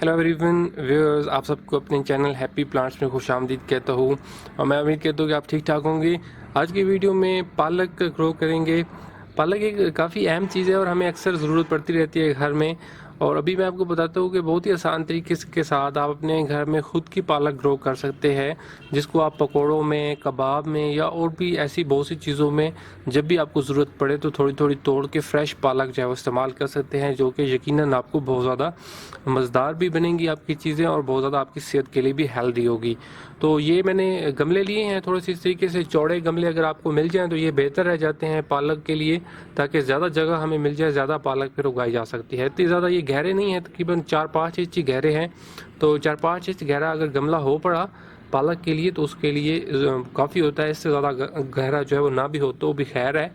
Hello everyone viewers, आप सबको अपने चैनल हैप्पी प्लांट्स में खुशामदीद कहता हूँ और मैं उम्मीद करता हूँ कि आप ठीक ठाक होंगे। आज की वीडियो में पालक ग्रो करेंगे। पालक एक काफ़ी अहम चीज़ है और हमें अक्सर ज़रूरत पड़ती रहती है घर में। और अभी मैं आपको बताता हूँ कि बहुत ही आसान तरीके के साथ आप अपने घर में खुद की पालक ग्रो कर सकते हैं, जिसको आप पकौड़ों में, कबाब में या और भी ऐसी बहुत सी चीज़ों में जब भी आपको ज़रूरत पड़े तो थोड़ी थोड़ी तोड़ के फ्रेश पालक जो है वो इस्तेमाल कर सकते हैं, जो कि यकीनन आपको बहुत ज़्यादा मज़ेदार भी बनेंगी आपकी चीज़ें और बहुत ज़्यादा आपकी सेहत के लिए भी हेल्दी होगी। तो ये मैंने गमले लिए हैं, थोड़े से इस तरीके से चौड़े गमले अगर आपको मिल जाएँ तो ये बेहतर रह जाते हैं पालक के लिए, ताकि ज़्यादा जगह हमें मिल जाए, ज़्यादा पालक फिर उगाई जा सकती है। इतनी ज़्यादा ये गहरे नहीं है, तकरीबन 4-5 इंच ही गहरे हैं। तो 4-5 इंच गहरा अगर गमला हो पड़ा पालक के लिए तो उसके लिए काफ़ी होता है। इससे ज़्यादा गहरा जो है वो ना भी हो तो भी खैर है,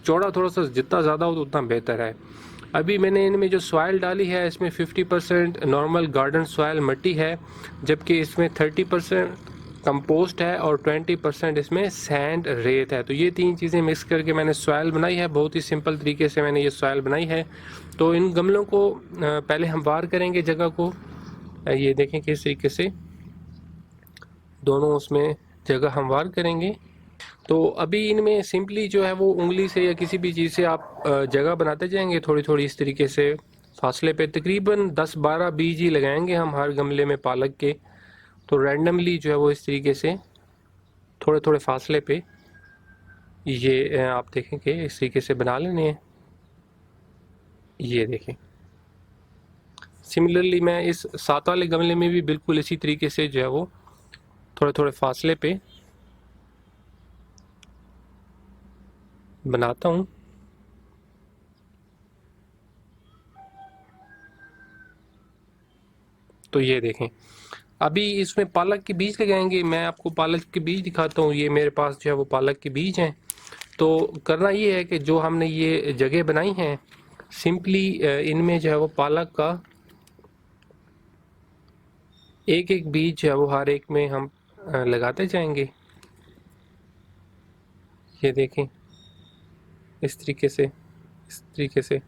चौड़ा थोड़ा सा जितना ज़्यादा हो तो उतना बेहतर है। अभी मैंने इनमें जो सॉइल डाली है इसमें 50% नॉर्मल गार्डन सॉइल मिट्टी है, जबकि इसमें 30% कंपोस्ट है और 20% इसमें सैंड रेत है। तो ये तीन चीज़ें मिक्स करके मैंने सॉइल बनाई है, बहुत ही सिंपल तरीके से मैंने ये सॉइल बनाई है। तो इन गमलों को पहले हम वार करेंगे जगह को। ये देखें किस तरीके से दोनों उसमें जगह हम वार करेंगे। तो अभी इनमें सिंपली जो है वो उंगली से या किसी भी चीज़ से आप जगह बनाते जाएंगे थोड़ी थोड़ी इस तरीके से फासले पे, तकरीबन 10-12 बीज ही लगाएंगे हम हर गमले में पालक के। तो रैंडमली जो है वो इस तरीके से थोड़े थोड़े फासले पे ये आप देखेंगे इस तरीके से बना लेने हैं। ये देखें, सिमिलरली मैं इस सात वाले गमले में भी बिल्कुल इसी तरीके से जो है वो थोड़े थोड़े फासले पे बनाता हूँ। तो ये देखें, अभी इसमें पालक के बीज लगाएंगे। मैं आपको पालक के बीज दिखाता हूँ। ये मेरे पास जो है वो पालक के बीज हैं। तो करना ये है कि जो हमने ये जगह बनाई हैं सिंपली इनमें जो है वो पालक का एक एक बीज जो है वो हर एक में हम लगाते जाएंगे। ये देखें इस तरीके से, इस तरीके से।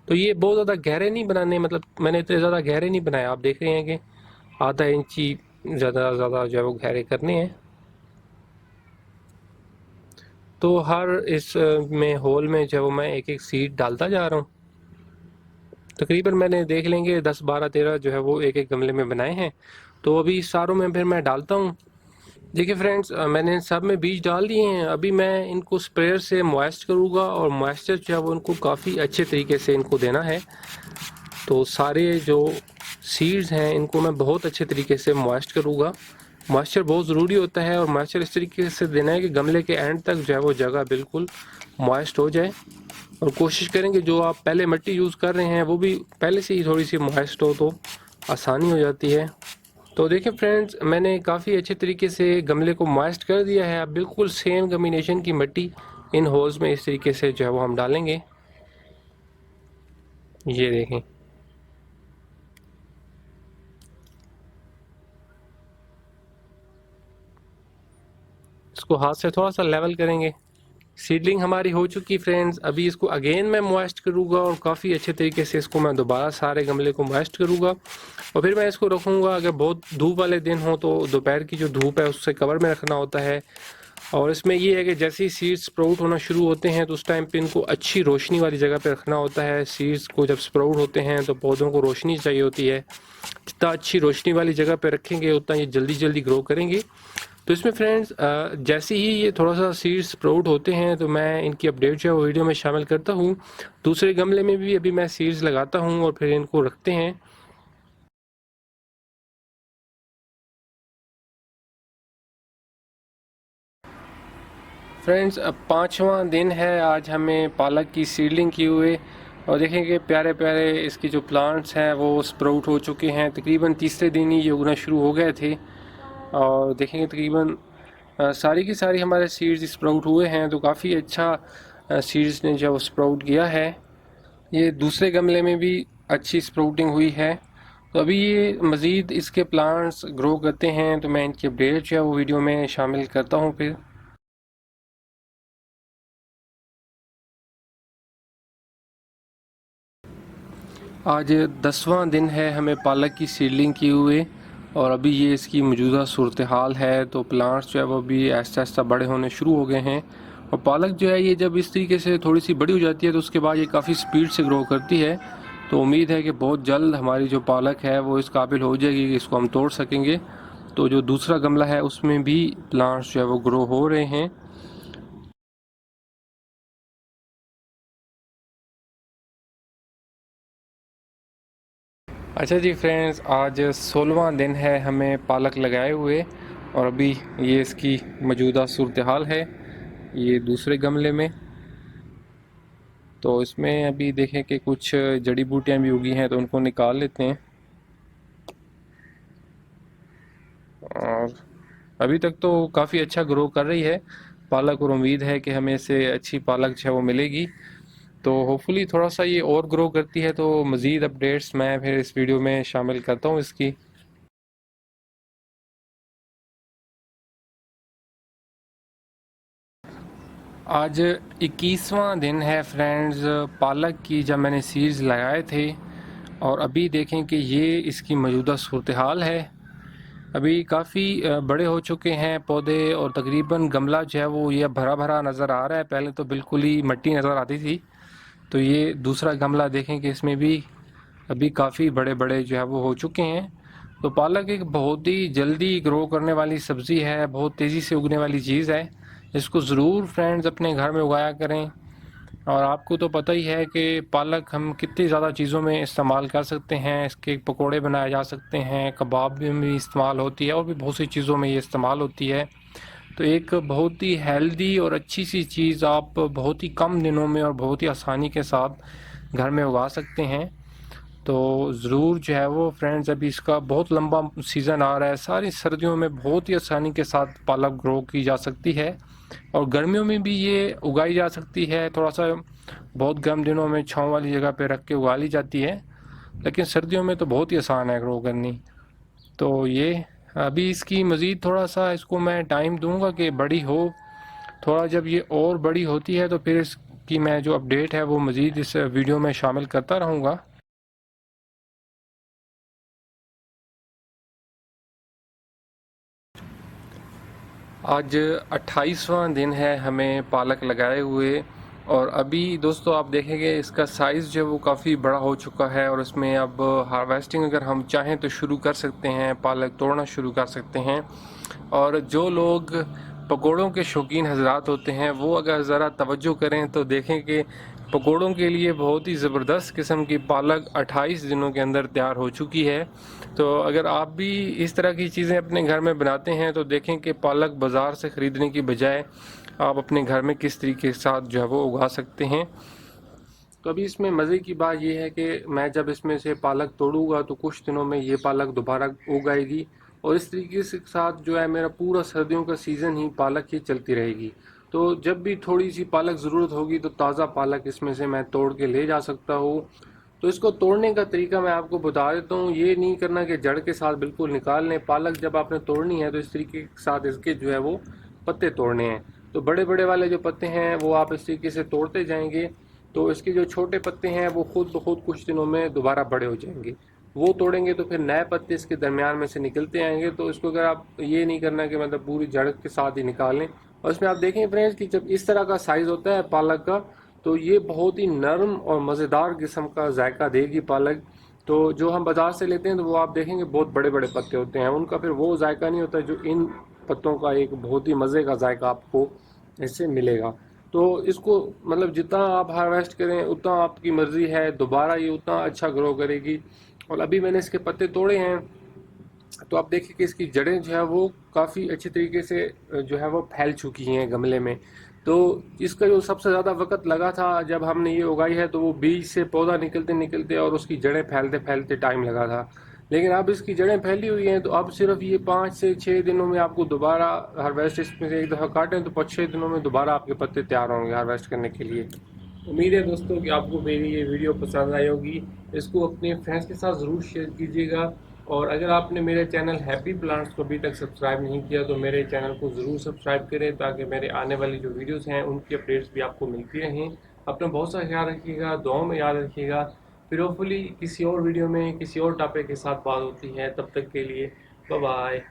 तो ये बहुत ज़्यादा गहरे नहीं बनाने, मतलब मैंने इतने ज़्यादा गहरे नहीं बनाए। आप देख रहे हैं कि आधा इंची ज़्यादा ज़्यादा जो है वो गहरे करने हैं। तो हर इस में होल में जो है वो मैं एक एक सीड डालता जा रहा हूँ। तकरीबन मैंने देख लेंगे 10-12-13 जो है वो एक एक गमले में बनाए हैं। तो अभी सारों में फिर मैं डालता हूँ। देखिए फ्रेंड्स, मैंने सब में बीज डाल दिए हैं। अभी मैं इनको स्प्रेयर से मॉइस्ट करूँगा और मॉइस्चर जो है वो इनको काफ़ी अच्छे तरीके से इनको देना है। तो सारे जो सीड्स हैं इनको मैं बहुत अच्छे तरीके से मॉइस्ट करूँगा। मॉइस्चर बहुत ज़रूरी होता है और मॉइस्चर इस तरीके से देना है कि गमले के एंड तक जो है वो जगह बिल्कुल मॉइस्ट हो जाए। और कोशिश करेंगे जो आप पहले मिट्टी यूज़ कर रहे हैं वो भी पहले से ही थोड़ी सी मॉइस्ट हो तो आसानी हो जाती है। तो देखिए फ्रेंड्स, मैंने काफ़ी अच्छे तरीके से गमले को मॉइस्ट कर दिया है। अब बिल्कुल सेम कम्बिनेशन की मिट्टी इन होल्स में इस तरीके से जो है वो हम डालेंगे। ये देखें, इसको हाथ से थोड़ा सा लेवल करेंगे। सीडलिंग हमारी हो चुकी फ्रेंड्स। अभी इसको अगेन मैं मॉइस्ट करूँगा और काफ़ी अच्छे तरीके से इसको मैं दोबारा सारे गमले को मॉइस्ट करूँगा और फिर मैं इसको रखूँगा। अगर बहुत धूप वाले दिन हो तो दोपहर की जो धूप है उससे कवर में रखना होता है। और इसमें ये है कि जैसे ही सीड्स स्प्राउट होना शुरू होते हैं तो उस टाइम पे इनको अच्छी रोशनी वाली जगह पे रखना होता है। सीड्स को जब स्प्राउट होते हैं तो पौधों को रोशनी चाहिए होती है। जितना अच्छी रोशनी वाली जगह पे रखेंगे उतना ये जल्दी जल्दी ग्रो करेंगे। तो इसमें फ्रेंड्स, जैसे ही ये थोड़ा सा सीड्स स्प्राउट होते हैं तो मैं इनकी अपडेट जो है वो वीडियो में शामिल करता हूँ। दूसरे गमले में भी अभी मैं सीड्स लगाता हूँ और फिर इनको रखते हैं। फ्रेंड्स, अब 5वां दिन है आज हमें पालक की सीडलिंग किए हुए। और देखेंगे प्यारे प्यारे इसकी जो प्लांट्स हैं वो स्प्राउट हो चुके हैं। तकरीबन तीसरे दिन ही ये उगना शुरू हो गए थे और देखेंगे तकरीबन सारी की सारी हमारे सीड्स स्प्राउट हुए हैं। तो काफ़ी अच्छा सीड्स ने जो स्प्राउट किया है। ये दूसरे गमले में भी अच्छी स्प्राउटिंग हुई है। तो अभी ये मज़ीद इसके प्लांट्स ग्रो करते हैं तो मैं इनकी अपडेट जो है वो वीडियो में शामिल करता हूँ फिर। आज 10वां दिन है हमें पालक की सीडलिंग किए हुए, और अभी ये इसकी मौजूदा सूरत हाल है। तो प्लांट्स जो है वो भी आहिस्ता आहिस्ता बड़े होने शुरू हो गए हैं। और पालक जो है ये जब इस तरीके से थोड़ी सी बड़ी हो जाती है तो उसके बाद ये काफ़ी स्पीड से ग्रो करती है। तो उम्मीद है कि बहुत जल्द हमारी जो पालक है वो इस काबिल हो जाएगी कि इसको हम तोड़ सकेंगे। तो जो दूसरा गमला है उसमें भी प्लांट्स जो है वो ग्रो हो रहे हैं। अच्छा जी फ्रेंड्स, आज 16वां दिन है हमें पालक लगाए हुए, और अभी ये इसकी मौजूदा सूरत हाल है ये दूसरे गमले में। तो इसमें अभी देखें कि कुछ जड़ी बूटियां भी उगी हैं तो उनको निकाल लेते हैं। और अभी तक तो काफ़ी अच्छा ग्रो कर रही है पालक, और उम्मीद है कि हमें इससे अच्छी पालक जो है वो मिलेगी। तो होपफुली थोड़ा सा ये और ग्रो करती है तो मज़ीद अपडेट्स मैं फिर इस वीडियो में शामिल करता हूँ इसकी। आज 21वां दिन है फ्रेंड्स पालक की, जब मैंने सीड्स लगाए थे। और अभी देखें कि ये इसकी मौजूदा सूरत हाल है। अभी काफ़ी बड़े हो चुके हैं पौधे, और तकरीबन गमला जो है वो ये भरा भरा नज़र आ रहा है। पहले तो बिल्कुल ही मिट्टी नज़र आती थी। तो ये दूसरा गमला देखें कि इसमें भी अभी काफ़ी बड़े बड़े जो है वो हो चुके हैं। तो पालक एक बहुत ही जल्दी ग्रो करने वाली सब्ज़ी है, बहुत तेज़ी से उगने वाली चीज़ है। इसको ज़रूर फ्रेंड्स अपने घर में उगाया करें। और आपको तो पता ही है कि पालक हम कितनी ज़्यादा चीज़ों में इस्तेमाल कर सकते हैं। इसके पकोड़े बनाए जा सकते हैं, कबाब में भी इस्तेमाल होती है, और भी बहुत सी चीज़ों में ये इस्तेमाल होती है। तो एक बहुत ही हेल्दी और अच्छी सी चीज़ आप बहुत ही कम दिनों में और बहुत ही आसानी के साथ घर में उगा सकते हैं। तो ज़रूर जो है वो फ्रेंड्स, अभी इसका बहुत लंबा सीज़न आ रहा है। सारी सर्दियों में बहुत ही आसानी के साथ पालक ग्रो की जा सकती है, और गर्मियों में भी ये उगाई जा सकती है। थोड़ा सा बहुत गर्म दिनों में छाँव वाली जगह पे रख के उगा ली जाती है, लेकिन सर्दियों में तो बहुत ही आसान है ग्रो करनी। तो ये अभी इसकी मज़ीद थोड़ा सा इसको मैं टाइम दूंगा कि बड़ी हो। थोड़ा जब ये और बड़ी होती है तो फिर इसकी मैं जो अपडेट है वो मज़ीद इस वीडियो में शामिल करता रहूँगा। आज 28वां दिन है हमें पालक लगाए हुए, और अभी दोस्तों आप देखेंगे इसका साइज़ जो है वो काफ़ी बड़ा हो चुका है। और इसमें अब हार्वेस्टिंग अगर हम चाहें तो शुरू कर सकते हैं, पालक तोड़ना शुरू कर सकते हैं। और जो लोग पकोड़ों के शौकीन हजरात होते हैं वो अगर ज़रा तवज्जो करें तो देखें कि पकोड़ों के लिए बहुत ही ज़बरदस्त किस्म की पालक 28 दिनों के अंदर तैयार हो चुकी है। तो अगर आप भी इस तरह की चीज़ें अपने घर में बनाते हैं तो देखें कि पालक बाज़ार से ख़रीदने की बजाय आप अपने घर में किस तरीके के साथ जो है वो उगा सकते हैं। तो अभी इसमें मज़े की बात यह है कि मैं जब इसमें से पालक तोड़ूंगा तो कुछ दिनों में ये पालक दोबारा उग आएगी, और इस तरीके से साथ जो है मेरा पूरा सर्दियों का सीज़न ही पालक ही चलती रहेगी। तो जब भी थोड़ी सी पालक ज़रूरत होगी तो ताज़ा पालक इसमें से मैं तोड़ के ले जा सकता हूँ। तो इसको तोड़ने का तरीका मैं आपको बता देता हूँ। ये नहीं करना कि जड़ के साथ बिल्कुल निकाल लें। पालक जब आपने तोड़नी है तो इस तरीके के साथ इसके जो है वो पत्ते तोड़ने हैं। तो बड़े बड़े वाले जो पत्ते हैं वो आप इस तरीके से तोड़ते जाएंगे, तो इसके जो छोटे पत्ते हैं वो खुद ब खुद कुछ दिनों में दोबारा बड़े हो जाएंगे। वो तोड़ेंगे तो फिर नए पत्ते इसके दरमियान में से निकलते आएंगे। तो इसको अगर आप ये नहीं करना कि मतलब पूरी जड़ के साथ ही निकाल लें। और इसमें आप देखें फ्रेंड्स कि जब इस तरह का साइज़ होता है पालक का तो ये बहुत ही नरम और मज़ेदार किस्म का जायका देगी पालक। तो जो हम बाज़ार से लेते हैं तो वो आप देखेंगे बहुत बड़े बड़े पत्ते होते हैं, उनका फिर वो जायका नहीं होता जो इन पत्तों का एक बहुत ही मज़े का जायका आपको इससे मिलेगा। तो इसको मतलब जितना आप हार्वेस्ट करें उतना आपकी मर्ज़ी है, दोबारा ये उतना अच्छा ग्रो करेगी। और अभी मैंने इसके पत्ते तोड़े हैं तो आप देखिए कि इसकी जड़ें जो है वो काफ़ी अच्छी तरीके से जो है वो फैल चुकी हैं गमले में। तो इसका जो सबसे ज़्यादा वक्त लगा था जब हमने ये उगाई है तो वो बीज से पौधा निकलते निकलते और उसकी जड़ें फैलते फैलते टाइम लगा था। लेकिन अब इसकी जड़ें फैली हुई हैं तो अब सिर्फ ये 5 से 6 दिनों में आपको दोबारा हार्वेस्ट, इसमें से एक दफ़ा काटें तो 5-6 दिनों में दोबारा आपके पत्ते तैयार होंगे हार्वेस्ट करने के लिए। उम्मीद है दोस्तों कि आपको मेरी ये वीडियो पसंद आई होगी। इसको अपने फ्रेंड्स के साथ ज़रूर शेयर कीजिएगा। और अगर आपने मेरे चैनल हैप्पी प्लांट्स को अभी तक सब्सक्राइब नहीं किया तो मेरे चैनल को ज़रूर सब्सक्राइब करें ताकि मेरे आने वाली जो वीडियोस हैं उनकी अपडेट्स भी आपको मिलती रहें। अपना बहुत सा ख्याल रखिएगा, दुआओं में याद रखिएगा। फिर होपफुली किसी और वीडियो में किसी और टॉपिक के साथ बात होती है। तब तक के लिए बाय बाय।